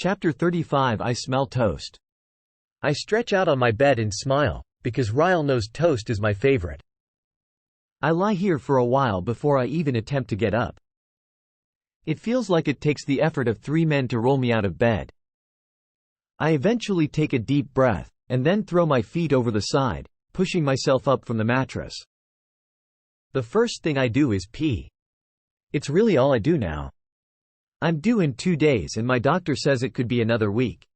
Chapter 35 I smell toast. I stretch out on my bed and smile, because Ryle knows toast is my favorite. I lie here for a while before I even attempt to get up. It feels like it takes the effort of 3 men to roll me out of bed. I eventually take a deep breath, and then throw my feet over the side, pushing myself up from the mattress. The first thing I do is pee. It's really all I do now. I'm due in 2 days and my doctor says it could be another week.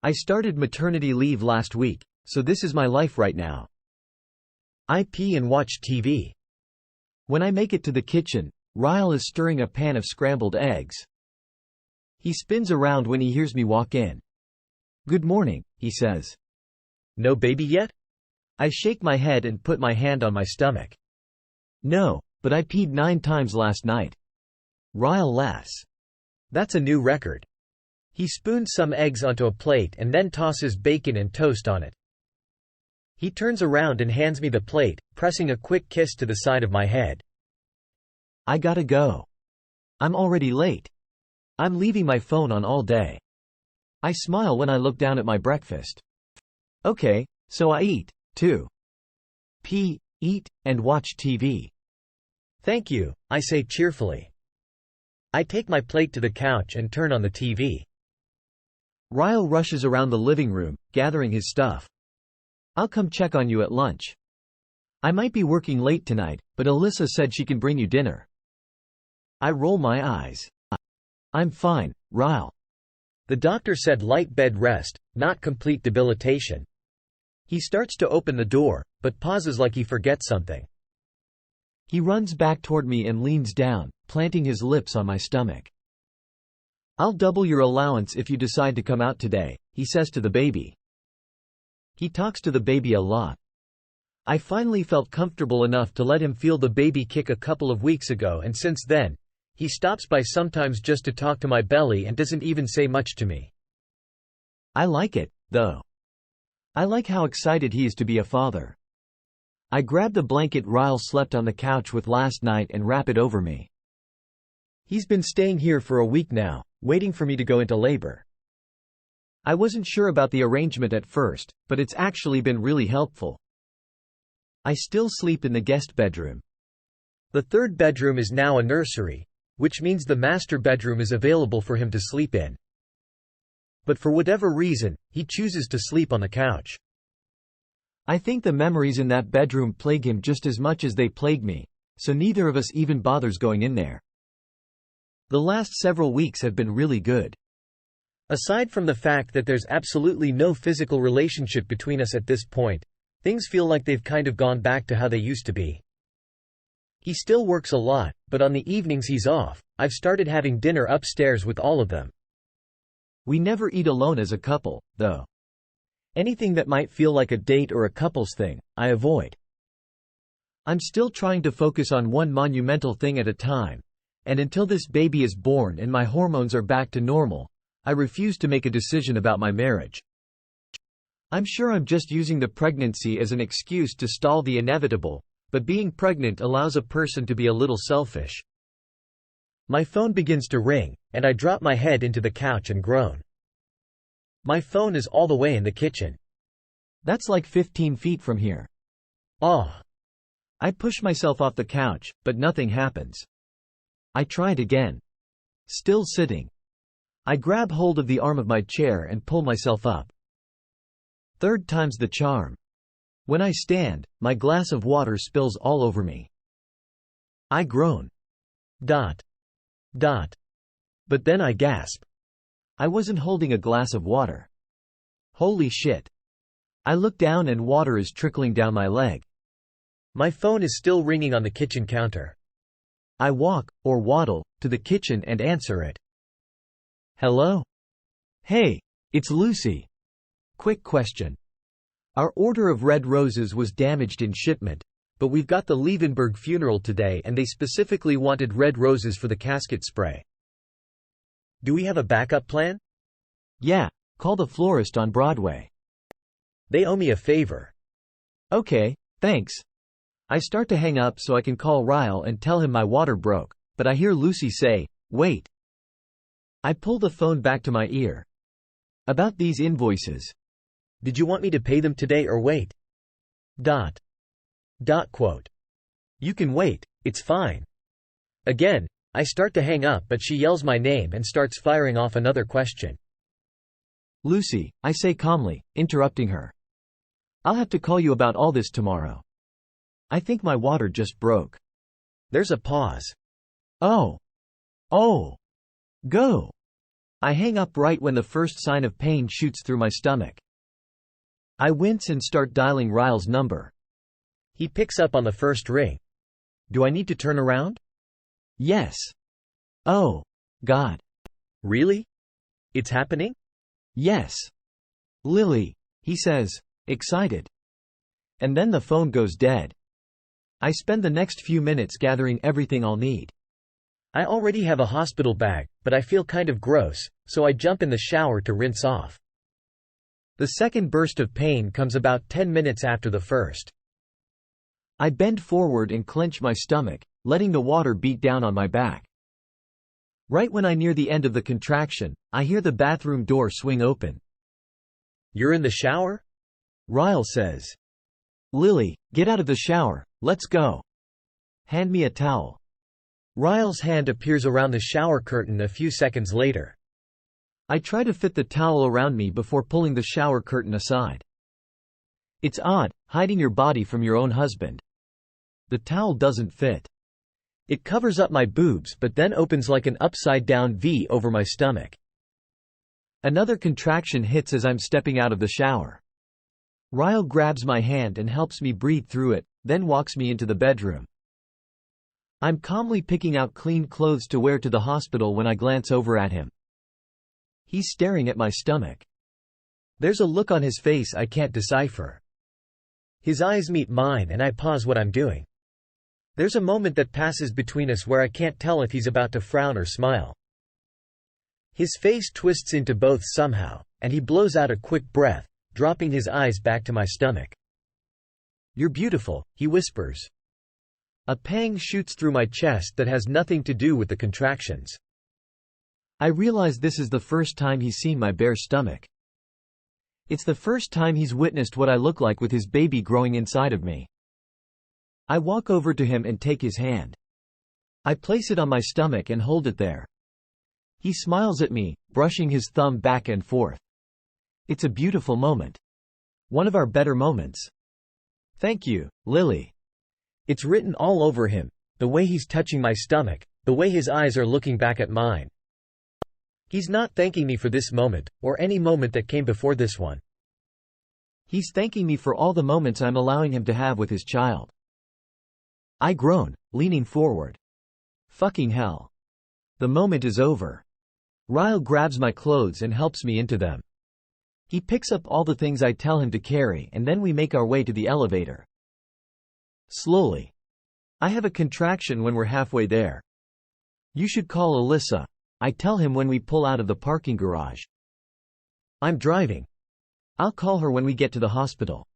I started maternity leave last week, so this is my life right now. I pee and watch TV. When I make it to the kitchen, Ryle is stirring a pan of scrambled eggs. He spins around when he hears me walk in. "Good morning," he says. No baby yet? I shake my head and put my hand on my stomach. No, but I peed 9 times last night. Ryle laughs. That's a new record. He spoons some eggs onto a plate and then tosses bacon and toast on it. He turns around and hands me the plate, pressing a quick kiss to the side of my head. I gotta go. I'm already late. I'm leaving my phone on all day. I smile when I look down at my breakfast. Okay, so I eat, too. Pee, eat, and watch TV. Thank you, I say cheerfully. I take my plate to the couch and turn on the TV. Ryle rushes around the living room, gathering his stuff. I'll come check on you at lunch. I might be working late tonight, but Alyssa said she can bring you dinner. I roll my eyes. I'm fine, Ryle. The doctor said light bed rest, not complete debilitation. He starts to open the door, but pauses like he forgets something. He runs back toward me and leans down, planting his lips on my stomach. I'll double your allowance if you decide to come out today, he says to the baby. He talks to the baby a lot. I finally felt comfortable enough to let him feel the baby kick a couple of weeks ago, and since then, he stops by sometimes just to talk to my belly and doesn't even say much to me. I like it, though. I like how excited he is to be a father. I grab the blanket Ryle slept on the couch with last night and wrap it over me. He's been staying here for a week now, waiting for me to go into labor. I wasn't sure about the arrangement at first, but it's actually been really helpful. I still sleep in the guest bedroom. The third bedroom is now a nursery, which means the master bedroom is available for him to sleep in. But for whatever reason, he chooses to sleep on the couch. I think the memories in that bedroom plague him just as much as they plague me, so neither of us even bothers going in there. The last several weeks have been really good. Aside from the fact that there's absolutely no physical relationship between us at this point, things feel like they've kind of gone back to how they used to be. He still works a lot, but on the evenings he's off, I've started having dinner upstairs with all of them. We never eat alone as a couple, though. Anything that might feel like a date or a couples thing, I avoid. I'm still trying to focus on one monumental thing at a time, and until this baby is born and my hormones are back to normal, I refuse to make a decision about my marriage. I'm sure I'm just using the pregnancy as an excuse to stall the inevitable, but being pregnant allows a person to be a little selfish. My phone begins to ring, and I drop my head into the couch and groan. My phone is all the way in the kitchen. That's like 15 feet from here. Oh. I push myself off the couch, but nothing happens. I try it again. Still sitting. I grab hold of the arm of my chair and pull myself up. Third time's the charm. When I stand, my glass of water spills all over me. I groan. Dot. But then I gasp. I wasn't holding a glass of water. Holy shit. I look down and water is trickling down my leg. My phone is still ringing on the kitchen counter. I walk, or waddle, to the kitchen and answer it. Hello? Hey, it's Lucy. Quick question. Our order of red roses was damaged in shipment, but we've got the Liebenberg funeral today and they specifically wanted red roses for the casket spray. Do we have a backup plan? Yeah, call the florist on Broadway. They owe me a favor. Okay, thanks. I start to hang up so I can call Ryle and tell him my water broke, but I hear Lucy say, wait. I pull the phone back to my ear. About these invoices. Did you want me to pay them today or wait? Quote. You can wait, it's fine. Again, I start to hang up, but she yells my name and starts firing off another question. Lucy, I say calmly, interrupting her. I'll have to call you about all this tomorrow. I think my water just broke. There's a pause. Oh. Go. I hang up right when the first sign of pain shoots through my stomach. I wince and start dialing Ryle's number. He picks up on the first ring. Do I need to turn around? Yes. Oh, God. Really? It's happening? Yes. Lily, he says, excited. And then the phone goes dead. I spend the next few minutes gathering everything I'll need. I already have a hospital bag, but I feel kind of gross, so I jump in the shower to rinse off. The second burst of pain comes about 10 minutes after the first. I bend forward and clench my stomach, letting the water beat down on my back. Right when I near the end of the contraction, I hear the bathroom door swing open. You're in the shower? Ryle says. Lily, get out of the shower, let's go. Hand me a towel. Ryle's hand appears around the shower curtain a few seconds later. I try to fit the towel around me before pulling the shower curtain aside. It's odd, hiding your body from your own husband. The towel doesn't fit. It covers up my boobs but then opens like an upside-down V over my stomach. Another contraction hits as I'm stepping out of the shower. Ryle grabs my hand and helps me breathe through it, then walks me into the bedroom. I'm calmly picking out clean clothes to wear to the hospital when I glance over at him. He's staring at my stomach. There's a look on his face I can't decipher. His eyes meet mine and I pause what I'm doing. There's a moment that passes between us where I can't tell if he's about to frown or smile. His face twists into both somehow, and he blows out a quick breath, dropping his eyes back to my stomach. You're beautiful, he whispers. A pang shoots through my chest that has nothing to do with the contractions. I realize this is the first time he's seen my bare stomach. It's the first time he's witnessed what I look like with his baby growing inside of me. I walk over to him and take his hand. I place it on my stomach and hold it there. He smiles at me, brushing his thumb back and forth. It's a beautiful moment. One of our better moments. Thank you, Lily. It's written all over him, the way he's touching my stomach, the way his eyes are looking back at mine. He's not thanking me for this moment, or any moment that came before this one. He's thanking me for all the moments I'm allowing him to have with his child. I groan, leaning forward. Fucking hell. The moment is over. Ryle grabs my clothes and helps me into them. He picks up all the things I tell him to carry and then we make our way to the elevator. Slowly. I have a contraction when we're halfway there. You should call Alyssa, I tell him when we pull out of the parking garage. I'm driving. I'll call her when we get to the hospital.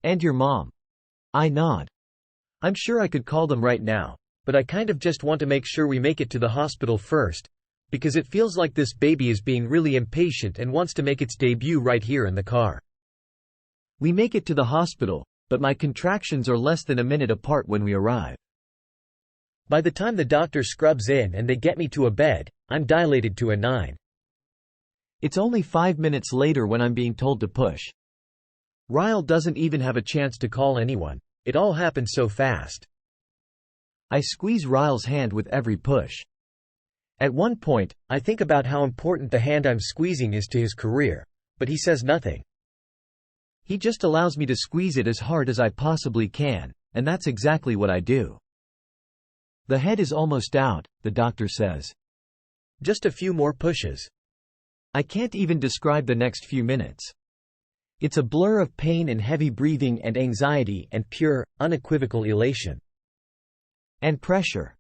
And your mom. I nod. I'm sure I could call them right now, but I kind of just want to make sure we make it to the hospital first, because it feels like this baby is being really impatient and wants to make its debut right here in the car. We make it to the hospital, but my contractions are less than a minute apart when we arrive. By the time the doctor scrubs in and they get me to a bed, I'm dilated to a 9. It's only 5 minutes later when I'm being told to push. Ryle doesn't even have a chance to call anyone. It all happened so fast. I squeeze Ryle's hand with every push. At one point, I think about how important the hand I'm squeezing is to his career, but he says nothing. He just allows me to squeeze it as hard as I possibly can, and that's exactly what I do. The head is almost out, the doctor says. Just a few more pushes. I can't even describe the next few minutes. It's a blur of pain and heavy breathing and anxiety and pure, unequivocal elation. And pressure.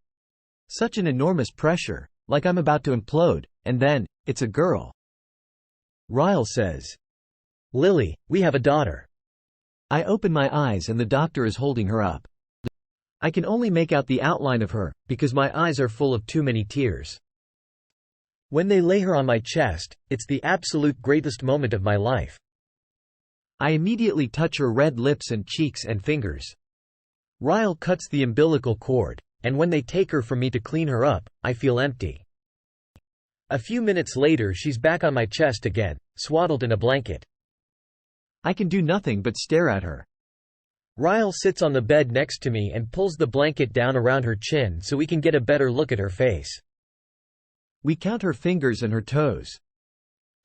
Such an enormous pressure, like I'm about to implode, and then, it's a girl. Ryle says. Lily, we have a daughter. I open my eyes and the doctor is holding her up. I can only make out the outline of her, because my eyes are full of too many tears. When they lay her on my chest, it's the absolute greatest moment of my life. I immediately touch her red lips and cheeks and fingers. Ryle cuts the umbilical cord, and when they take her from me to clean her up, I feel empty. A few minutes later she's back on my chest again, swaddled in a blanket. I can do nothing but stare at her. Ryle sits on the bed next to me and pulls the blanket down around her chin so we can get a better look at her face. We count her fingers and her toes.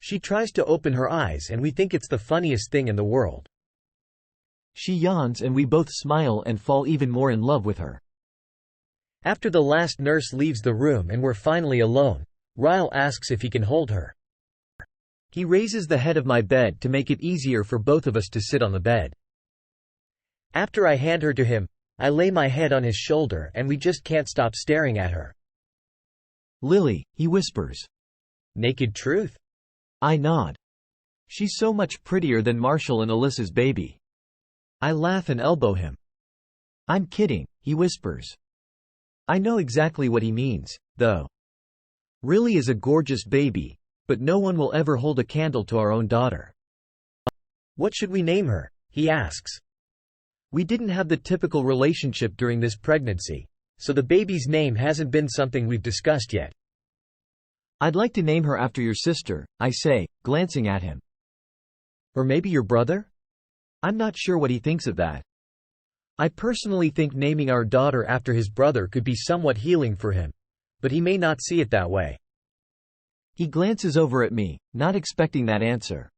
She tries to open her eyes and we think it's the funniest thing in the world. She yawns and we both smile and fall even more in love with her. After the last nurse leaves the room and we're finally alone, Ryle asks if he can hold her. He raises the head of my bed to make it easier for both of us to sit on the bed. After I hand her to him, I lay my head on his shoulder and we just can't stop staring at her. Lily, he whispers. Naked truth? I nod. She's so much prettier than Marshall and Alyssa's baby. I laugh and elbow him. I'm kidding, he whispers. I know exactly what he means, though. Riley is a gorgeous baby, but no one will ever hold a candle to our own daughter. What should we name her? He asks. We didn't have the typical relationship during this pregnancy, so the baby's name hasn't been something we've discussed yet. I'd like to name her after your sister, I say, glancing at him. Or maybe your brother? I'm not sure what he thinks of that. I personally think naming our daughter after his brother could be somewhat healing for him, but he may not see it that way. He glances over at me, not expecting that answer.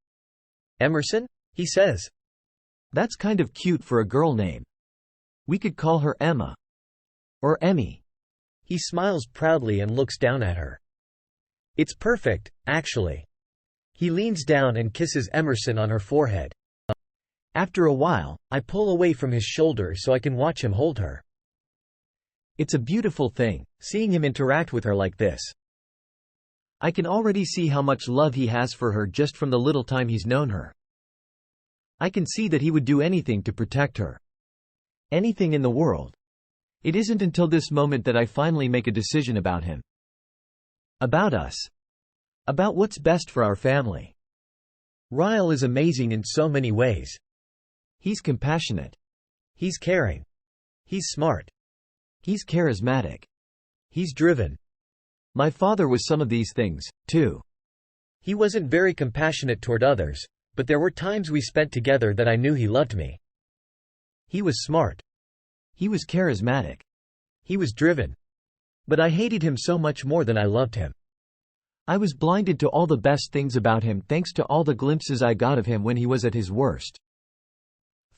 Emerson? He says. That's kind of cute for a girl name. We could call her Emma. Or Emmy. He smiles proudly and looks down at her. It's perfect, actually. He leans down and kisses Emerson on her forehead. After a while, I pull away from his shoulder so I can watch him hold her. It's a beautiful thing, seeing him interact with her like this. I can already see how much love he has for her just from the little time he's known her. I can see that he would do anything to protect her. Anything in the world. It isn't until this moment that I finally make a decision about him. About us. About what's best for our family. Ryle is amazing in so many ways. He's compassionate. He's caring. He's smart. He's charismatic. He's driven. My father was some of these things, too. He wasn't very compassionate toward others, but there were times we spent together that I knew he loved me. He was smart. He was charismatic. He was driven. But I hated him so much more than I loved him. I was blinded to all the best things about him thanks to all the glimpses I got of him when he was at his worst.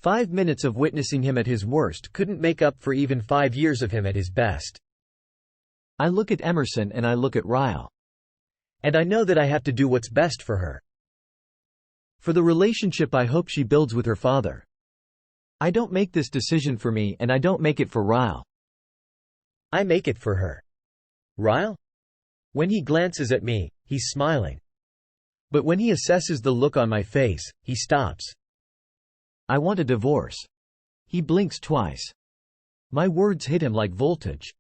5 minutes of witnessing him at his worst couldn't make up for even 5 years of him at his best. I look at Emerson and I look at Ryle. And I know that I have to do what's best for her. For the relationship I hope she builds with her father. I don't make this decision for me and I don't make it for Ryle. I make it for her. Ryle? When he glances at me, he's smiling. But when he assesses the look on my face, he stops. I want a divorce. He blinks twice. My words hit him like voltage.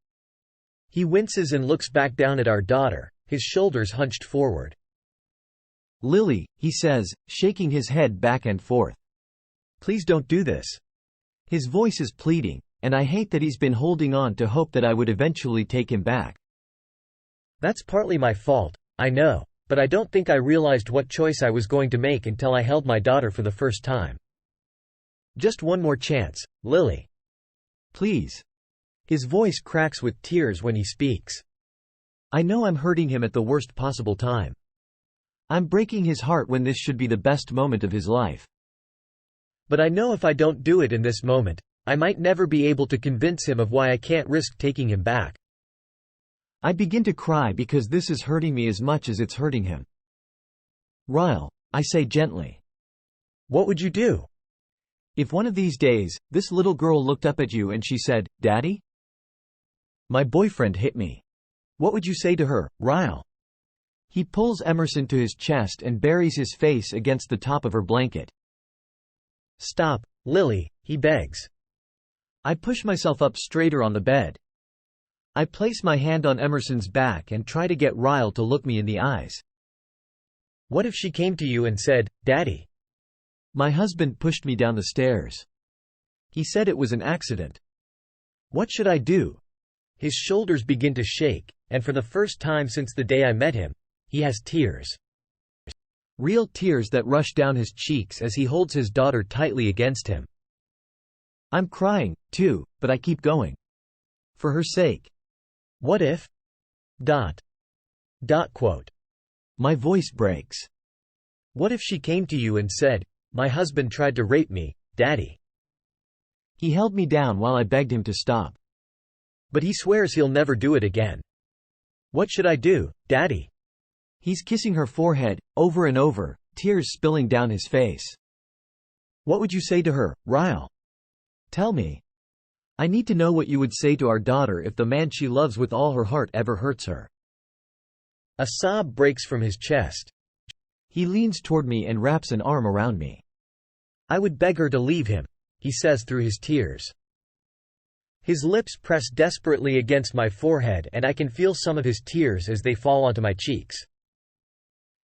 He winces and looks back down at our daughter, his shoulders hunched forward. Lily, he says, shaking his head back and forth. Please don't do this. His voice is pleading, and I hate that he's been holding on to hope that I would eventually take him back. That's partly my fault, I know, but I don't think I realized what choice I was going to make until I held my daughter for the first time. Just one more chance, Lily. Please. His voice cracks with tears when he speaks. I know I'm hurting him at the worst possible time. I'm breaking his heart when this should be the best moment of his life. But I know if I don't do it in this moment, I might never be able to convince him of why I can't risk taking him back. I begin to cry because this is hurting me as much as it's hurting him. Ryle, I say gently. What would you do? If one of these days, this little girl looked up at you and she said, "Daddy?" My boyfriend hit me. What would you say to her, Ryle? He pulls Emerson to his chest and buries his face against the top of her blanket. Stop, Lily, he begs. I push myself up straighter on the bed. I place my hand on Emerson's back and try to get Ryle to look me in the eyes. What if she came to you and said, "Daddy"? My husband pushed me down the stairs. He said it was an accident. What should I do? His shoulders begin to shake, and for the first time since the day I met him, he has tears. Real tears that rush down his cheeks as he holds his daughter tightly against him. I'm crying, too, but I keep going. For her sake. What if? ... My voice breaks. What if she came to you and said, "My husband tried to rape me, Daddy"? He held me down while I begged him to stop. But he swears he'll never do it again. What should I do, Daddy? He's kissing her forehead, over and over, tears spilling down his face. What would you say to her, Ryle? Tell me. I need to know what you would say to our daughter if the man she loves with all her heart ever hurts her. A sob breaks from his chest. He leans toward me and wraps an arm around me. I would beg her to leave him, he says through his tears. His lips press desperately against my forehead and I can feel some of his tears as they fall onto my cheeks.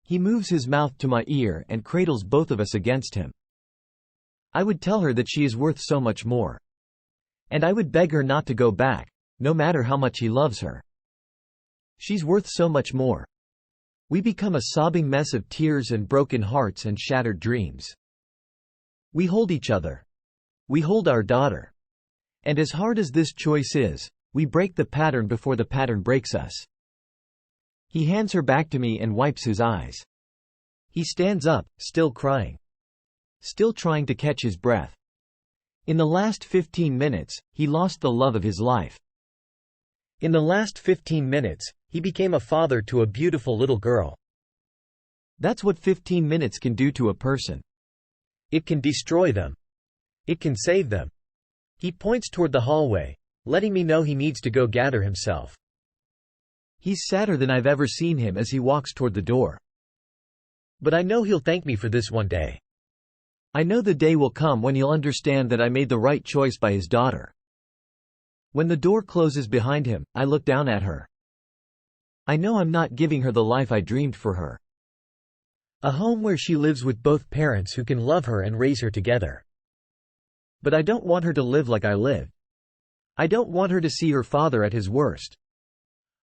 He moves his mouth to my ear and cradles both of us against him. I would tell her that she is worth so much more. And I would beg her not to go back, no matter how much he loves her. She's worth so much more. We become a sobbing mess of tears and broken hearts and shattered dreams. We hold each other. We hold our daughter. And as hard as this choice is, we break the pattern before the pattern breaks us. He hands her back to me and wipes his eyes. He stands up, still crying. Still trying to catch his breath. In the last 15 minutes, he lost the love of his life. In the last 15 minutes, he became a father to a beautiful little girl. That's what 15 minutes can do to a person. It can destroy them. It can save them. He points toward the hallway, letting me know he needs to go gather himself. He's sadder than I've ever seen him as he walks toward the door. But I know he'll thank me for this one day. I know the day will come when he'll understand that I made the right choice by his daughter. When the door closes behind him, I look down at her. I know I'm not giving her the life I dreamed for her. A home where she lives with both parents who can love her and raise her together. But I don't want her to live like I lived. I don't want her to see her father at his worst.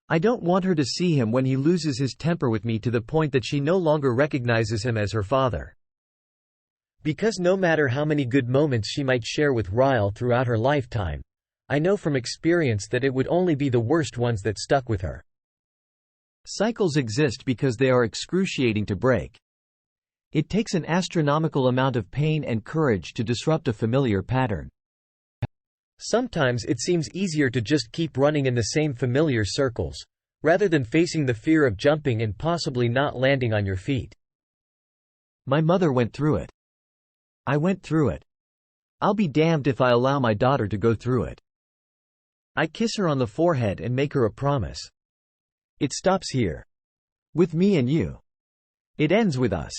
I don't want her to see him when he loses his temper with me to the point that she no longer recognizes him as her father. Because no matter how many good moments she might share with Ryle throughout her lifetime, I know from experience that it would only be the worst ones that stuck with her. Cycles exist because they are excruciating to break. It takes an astronomical amount of pain and courage to disrupt a familiar pattern. Sometimes it seems easier to just keep running in the same familiar circles, rather than facing the fear of jumping and possibly not landing on your feet. My mother went through it. I went through it. I'll be damned if I allow my daughter to go through it. I kiss her on the forehead and make her a promise. It stops here. With me and you. It ends with us.